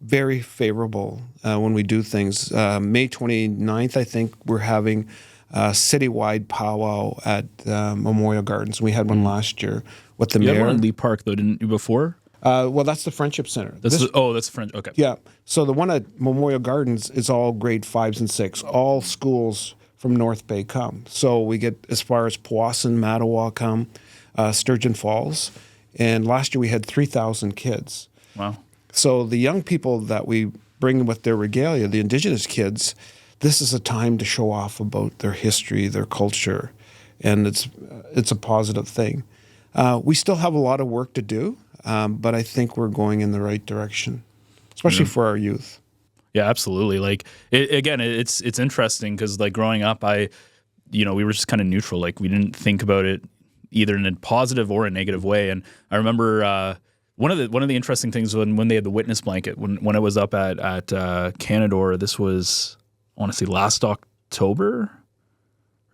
very favorable when we do things. May 29th, I think, we're having a citywide powwow at Memorial Gardens. We had one last year with the mayor. You had one in Lee Park, though, didn't you, before? Well, that's the Friendship Center. That's French. Okay. Yeah. So the one at Memorial Gardens is all grade 5s and 6. All schools from North Bay come. So we get as far as Powassan, Mattawa come, Sturgeon Falls. And last year we had 3,000 kids. Wow. So the young people that we bring with their regalia, the Indigenous kids, this is a time to show off about their history, their culture, and it's a positive thing. We still have a lot of work to do, but I think we're going in the right direction, especially for our youth. Yeah, absolutely. Like it's interesting because like growing up, we were just kind of neutral. Like we didn't think about it either in a positive or a negative way. And I remember one of the interesting things when they had the witness blanket when it was up at Canadore. This was, I want to say, last October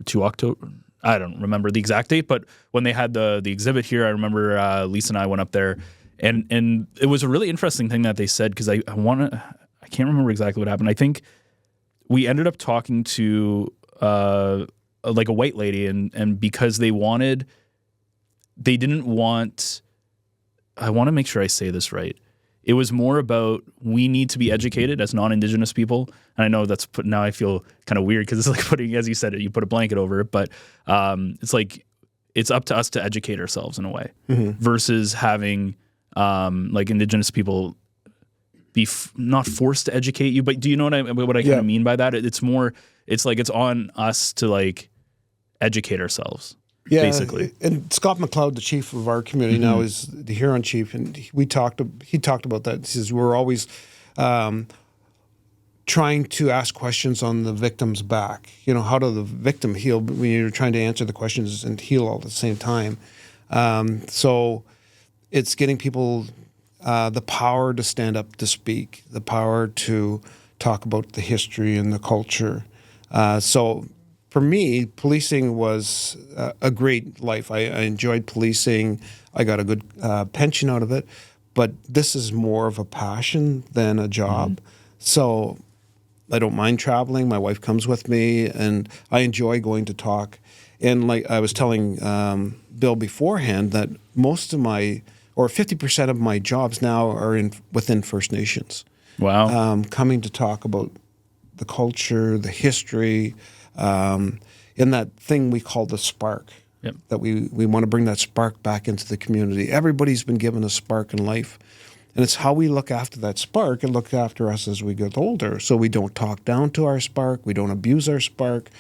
or 2 October. I don't remember the exact date, but when they had the exhibit here, I remember Lisa and I went up there, and it was a really interesting thing that they said because I can't remember exactly what happened. I think we ended up talking to like a white lady, and because they didn't want. I want to make sure I say this right. It was more about we need to be educated as non-Indigenous people. And I know now I feel kind of weird because it's like putting, as you said, you put a blanket over it, but it's like it's up to us to educate ourselves in a way versus having like Indigenous people be not forced to educate you. But do you know what I kind of mean by that? It's like it's on us to like educate ourselves. Yeah, basically. And Scott McLeod, the chief of our community now, is the Huron chief, and he talked about that. He says we're always trying to ask questions on the victim's back. How does the victim heal when you're trying to answer the questions and heal all at the same time? So it's getting people the power to stand up to speak, the power to talk about the history and the culture. So for me, policing was a great life. I enjoyed policing. I got a good pension out of it. But this is more of a passion than a job. So I don't mind traveling. My wife comes with me, and I enjoy going to talk. And like I was telling Bill beforehand, that most of 50% of my jobs now are within First Nations. Wow. Coming to talk about the culture, the history, in that thing we call the spark. Yep. That we want to bring that spark back into the community. Everybody's been given a spark in life. And it's how we look after that spark and look after us as we get older. So we don't talk down to our spark. We don't abuse our spark.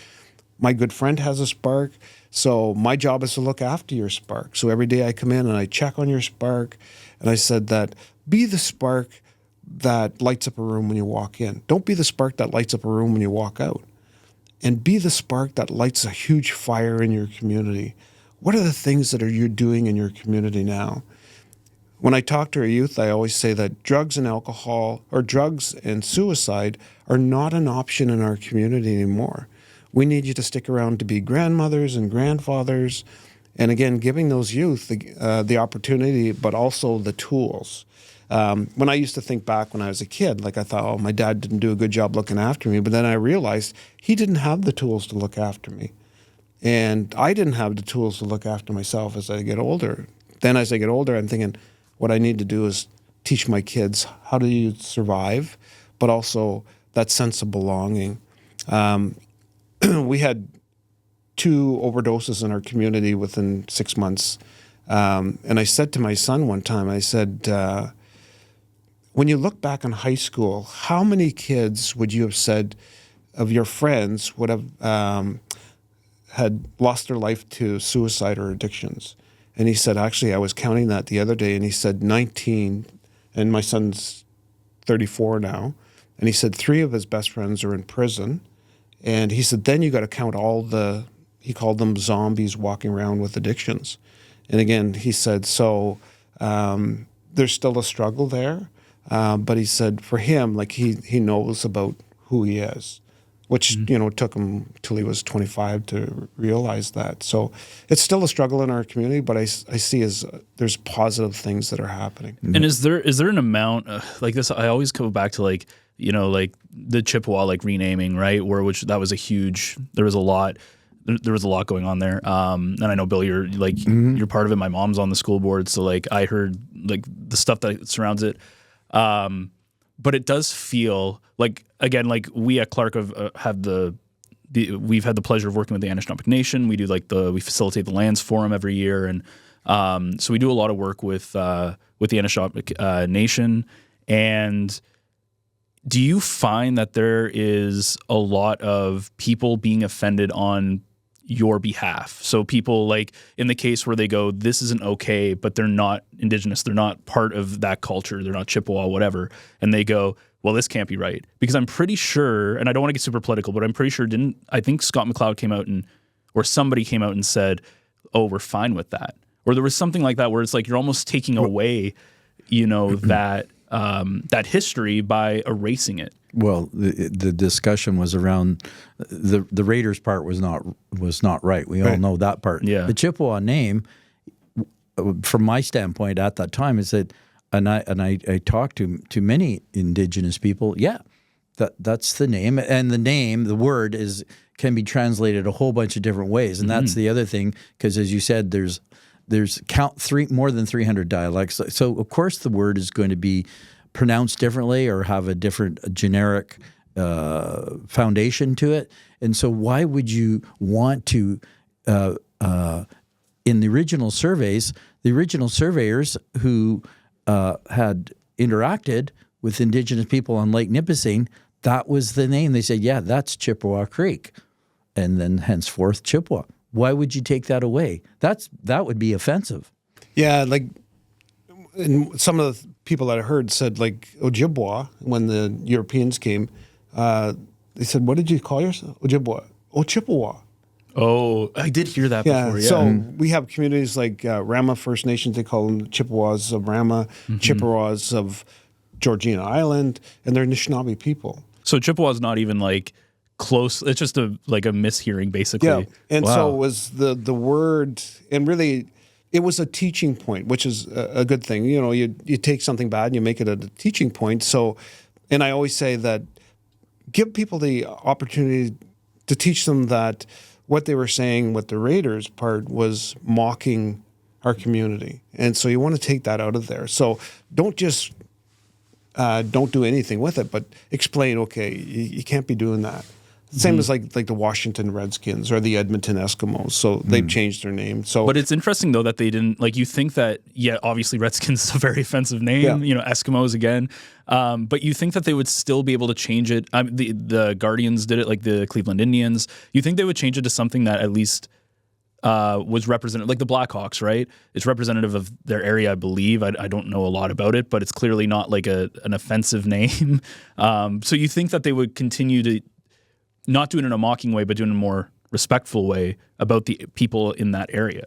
My good friend has a spark. So my job is to look after your spark. So every day I come in and I check on your spark. And I said that be the spark that lights up a room when you walk in. Don't be the spark that lights up a room when you walk out. And be the spark that lights a huge fire in your community. What are the things that you're doing in your community now? When I talk to our youth, I always say that drugs and alcohol, or drugs and suicide, are not an option in our community anymore. We need you to stick around to be grandmothers and grandfathers, and again, giving those youth the opportunity, but also the tools. When I used to think back when I was a kid, like I thought, my dad didn't do a good job looking after me, but then I realized he didn't have the tools to look after me. And I didn't have the tools to look after myself as I get older. Then as I get older, I'm thinking, what I need to do is teach my kids how do you survive, but also that sense of belonging. We had 2 overdoses in our community within 6 months. And I said to my son one time, I said, when you look back on high school, how many kids would you have said of your friends would have had lost their life to suicide or addictions? And he said, actually, I was counting that the other day, and he said 19, and my son's 34 now, and he said 3 of his best friends are in prison. And he said, then you got to count all he called them zombies walking around with addictions. And again, he said, so there's still a struggle there. But he said for him, like he knows about who he is, which, took him till he was 25 to realize that. So it's still a struggle in our community, but I see there's positive things that are happening. And is there an amount like this? I always go back to like the Chippewa like renaming, right? There was a lot. There was a lot going on there. And I know, Bill, you're like, you're part of it. My mom's on the school board. So like I heard like the stuff that surrounds it. But it does feel like, again, like we at Clark we've had the pleasure of working with the Anishinaabe Nation. We do we facilitate the Lands Forum every year. And, so we do a lot of work with the Anishinaabe Nation. And do you find that there is a lot of people being offended on your behalf? So people like in the case where they go, this isn't okay, but they're not Indigenous, they're not part of that culture, they're not Chippewa, whatever. And they go, well, this can't be right. Because I'm pretty sure, and I don't want to get super political, but I'm pretty sure I think Scott McLeod came out or somebody came out and said, oh, we're fine with that. Or there was something like that where it's like you're almost taking away, that history by erasing it. Well, the discussion was around the Raiders part was not right. We all know that part. Yeah. The Chippewa name, from my standpoint at that time, is that, and I talked to many Indigenous people. Yeah, that's the name, and the word can be translated a whole bunch of different ways, and that's the other thing, because as you said, there's more than 300 dialects. So of course the word is going to be pronounced differently or have a different generic foundation to it. And so why would you want to, in the original surveys, the original surveyors who had interacted with Indigenous people on Lake Nipissing, that was the name. They said, yeah, that's Chippewa Creek. And then henceforth Chippewa. Why would you take that away? That would be offensive. Yeah, like and some of the people that I heard said like Ojibwa, when the Europeans came, they said, what did you call yourself? Ojibwa. Oh, Chippewa. Oh, I did hear that before, yeah. So we have communities like Rama First Nations, they call them Chippewas of Rama, Chippewas of Georgina Island, and they're Anishinaabe people. So Chippewa is not even like close. It's just a mishearing, basically. Yeah, and wow. So it was the word, and really it was a teaching point, which is a good thing. You take something bad and you make it a teaching point. So, and I always say that give people the opportunity to teach them that what they were saying with the Raiders part was mocking our community. And so you want to take that out of there. So don't just don't do anything with it, but explain, okay, you can't be doing that. Same as like the Washington Redskins or the Edmonton Eskimos. So they've changed their name. So, but it's interesting though that they didn't, like, you think that, yeah, obviously Redskins is a very offensive name, Eskimos again. But you think that they would still be able to change it. The Guardians did it, like the Cleveland Indians. You think they would change it to something that at least was representative, like the Blackhawks, right? It's representative of their area, I believe. I don't know a lot about it, but it's clearly not like an offensive name. So you think that they would continue to not do it in a mocking way, but do it in a more respectful way about the people in that area.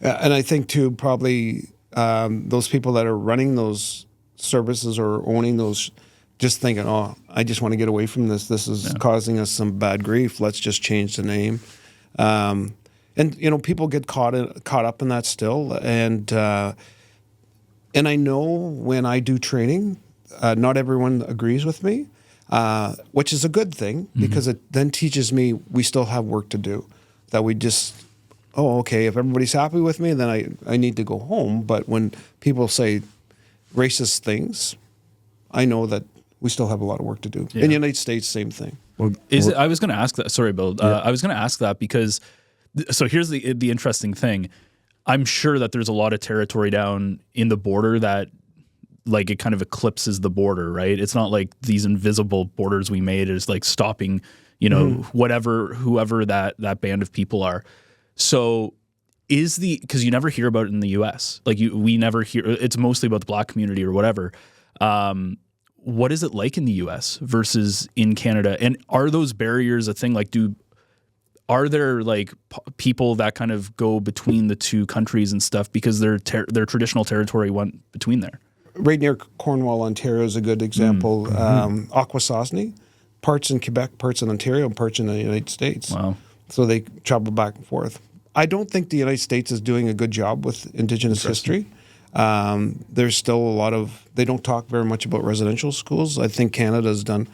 And I think too, probably those people that are running those services or owning those, just thinking, oh, I just want to get away from this. This is causing us some bad grief. Let's just change the name. And people get caught up in that still. And I know when I do training, not everyone agrees with me. Which is a good thing because it then teaches me we still have work to do. That we just, okay, if everybody's happy with me, then I need to go home. But when people say racist things, I know that we still have a lot of work to do. In the United States, same thing. I was going to ask that. Sorry, Bill. I was going to ask that because, so here's the interesting thing. I'm sure that there's a lot of territory down in the border that like it kind of eclipses the border, right? It's not like these invisible borders we made is like stopping, whoever that band of people are. So because you never hear about it in the US, we never hear, it's mostly about the Black community or whatever. What is it like in the US versus in Canada? And are those barriers a thing? Are there people that kind of go between the two countries and stuff because their traditional territory went between there? Right near Cornwall, Ontario is a good example. Akwesasne, parts in Quebec, parts in Ontario, and parts in the United States. Wow. So they travel back and forth. I don't think the United States is doing a good job with Indigenous history. There's still they don't talk very much about residential schools. I think Canada's done,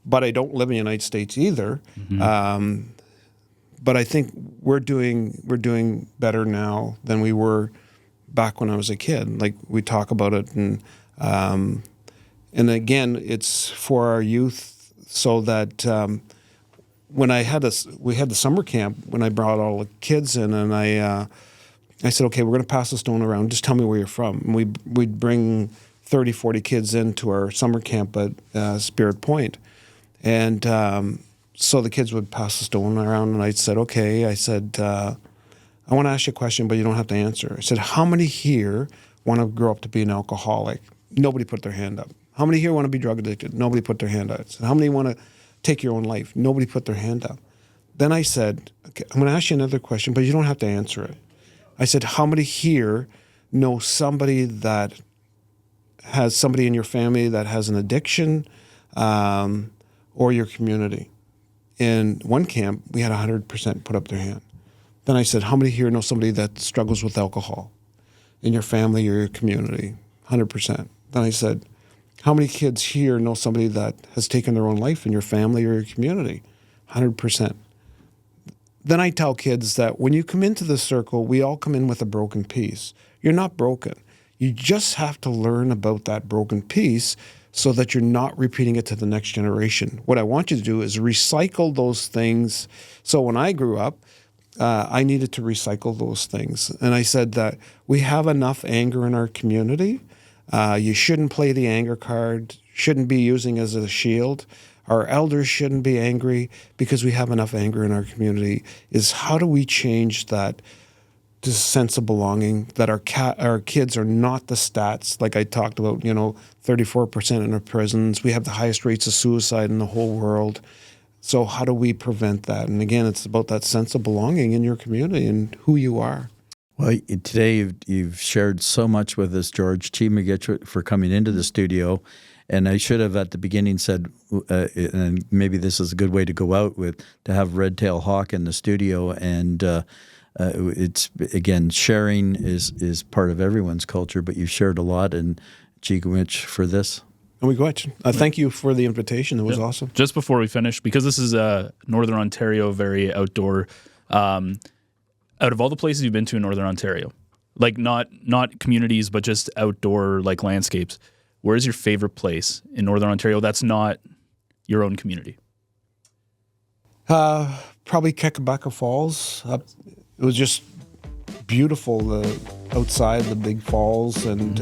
but I don't live in the United States either. But I think we're doing better now than we were back when I was a kid. Like, we talk about it, and again, it's for our youth, so that when we had the summer camp, when I brought all the kids in, and I said, okay, we're going to pass the stone around. Just tell me where you're from. And we'd bring 30, 40 kids into our summer camp at Spirit Point, and so the kids would pass the stone around, and I said, okay. I said, I want to ask you a question, but you don't have to answer. I said, how many here want to grow up to be an alcoholic? Nobody put their hand up. How many here want to be drug addicted? Nobody put their hand up. I said, how many want to take your own life? Nobody put their hand up. Then I said, okay, I'm going to ask you another question, but you don't have to answer it. I said, how many here know somebody that has somebody in your family that has an addiction, or your community? In one camp, we had 100% put up their hand. Then I said, how many here know somebody that struggles with alcohol in your family or your community? 100%. Then I said, how many kids here know somebody that has taken their own life in your family or your community? 100%. Then I tell kids that when you come into the circle, we all come in with a broken piece. You're not broken. You just have to learn about that broken piece so that you're not repeating it to the next generation. What I want you to do is recycle those things. So when I grew up, I needed to recycle those things. And I said that we have enough anger in our community. You shouldn't play the anger card, shouldn't be using it as a shield. Our elders shouldn't be angry because we have enough anger in our community. Is how do we change that to sense of belonging, that our kids are not the stats, like I talked about, 34% in our prisons. We have the highest rates of suicide in the whole world. So how do we prevent that? And again, it's about that sense of belonging in your community and who you are. Well, today you've shared so much with us, George. Chief for coming into the studio. And I should have at the beginning said, and maybe this is a good way to go out with, to have Red Tail Hawk in the studio. And it's, again, sharing is part of everyone's culture, but you've shared a lot. And Chief for this. And we go ahead. Thank you for the invitation. It was awesome. Just before we finish, because this is Northern Ontario, very outdoor. Out of all the places you've been to in Northern Ontario, like not communities, but just outdoor landscapes, where is your favorite place in Northern Ontario that's not your own community? Probably Kekabeka Falls. It was just beautiful, outside the big falls, and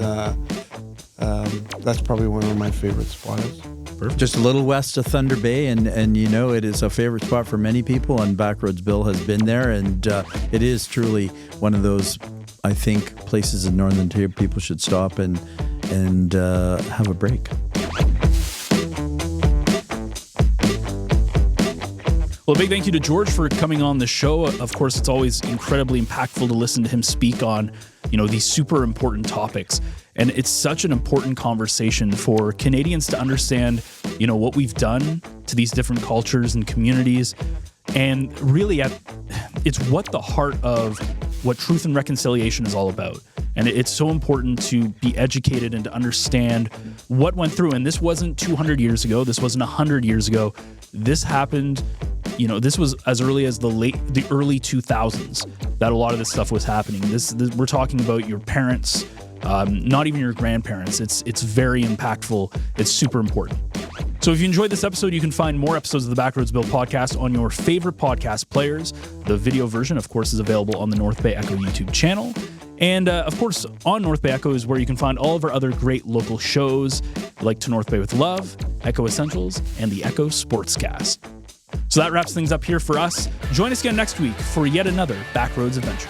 that's probably one of my favorite spots. Perfect. Just a little west of Thunder Bay, and it is a favorite spot for many people, and Backroads Bill has been there, and it is truly one of those, I think, places in Northern Ontario people should stop and have a break. Well, a big thank you to George for coming on the show. Of course, it's always incredibly impactful to listen to him speak on, these super important topics. And it's such an important conversation for Canadians to understand, what we've done to these different cultures and communities. And really, it's what the heart of what truth and reconciliation is all about. And it's so important to be educated and to understand what went through. And this wasn't 200 years ago. This wasn't 100 years ago. This happened, this was as early as the early 2000s that a lot of this stuff was happening. This we're talking about your parents, not even your grandparents. It's very impactful. It's super important. So if you enjoyed this episode, you can find more episodes of the Backroads Bill Podcast on your favorite podcast players. The video version, of course, is available on the North Bay Echo YouTube channel. And of course, on North Bay Echo is where you can find all of our other great local shows, like To North Bay with Love, Echo Essentials, and the Echo Sportscast. So that wraps things up here for us. Join us again next week for yet another Backroads adventure.